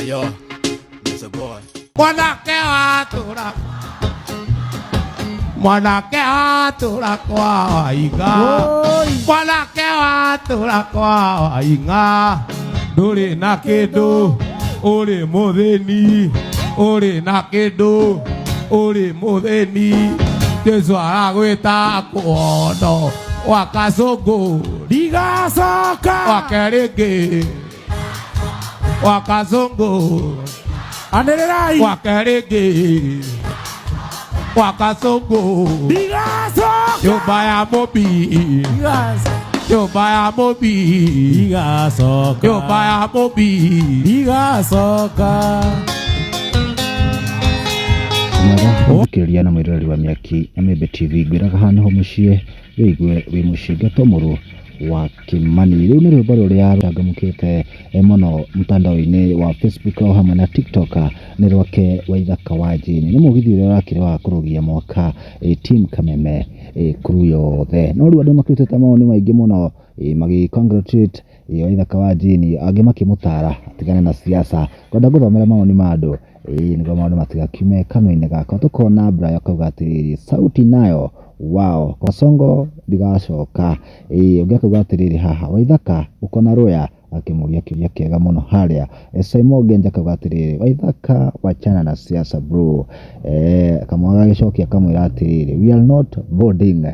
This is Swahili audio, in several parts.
Yo, it's a boy. Mwanake watura kwa waiga, mwanake watura kwa waiga, nduri na kindu uri muthini, uri na kindu uri muthini, Jesu aragwita kuono wakazungu Digasoka wakerege wakazungu Anererai wakerege wakazungu Digasoka nyumba ya Mobi nyumba ya Mobi Digasoka nyumba ya Mobi Digasoka Ukiriria na mwirori wa miaki Amebe TV gwiraga hana ho mucie wigwe wi mushinga tomuru wa Kimani. Riu ni rwimbo ruria rutangamukite muno mtandao-ini wa Facebook o hamwe na TikTok ni rwake Waithaka wa Jini. Ni mugithi uria urakire wa kurugia mwaka team Kameme kuru yothe. No riu andu makirutite maoni maingi muno magi congratulate Waithaka wa Jini, angi makimutara atigane na siasa. Kwenda guthomera maoni ma andu niguo maundu matigakiume kanua-ini gakwa. Tukona Brian akauga atiriri sauti nayo wow Kasongo ndigacoka ungi akauga atiriri haha Waithaka ukona roya akimuria kiuria kiega muno haria Simon Genja akauga atiriri Waithaka wachana na siasa bro kamwaga gicokia kamwira atiriri we are not boarding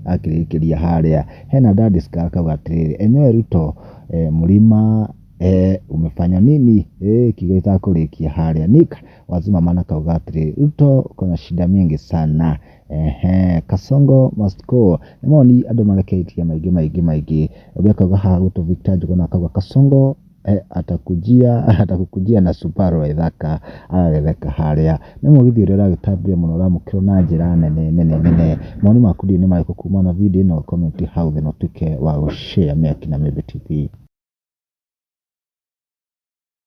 akirikiria haria hena Dadiska akauga atiriri enyewe Ruto mlima umefanya nini kigaita kurikia haria Nika wazima mana kauga atiriri Ruto kuna shida mingi sana Kasongo must go. Nimoni andu marekeitia maigi ubekauga haha gutu Victor Njuguna akauga Kasongo atakukujia na Subaru Waithaka araretheka haria ni mugithi uria uragitambia muno uramukirwo na njira nene maoni maku ni mariko kuma na video ino comment hau thino tuke wa gushare miaki na Amebe TV.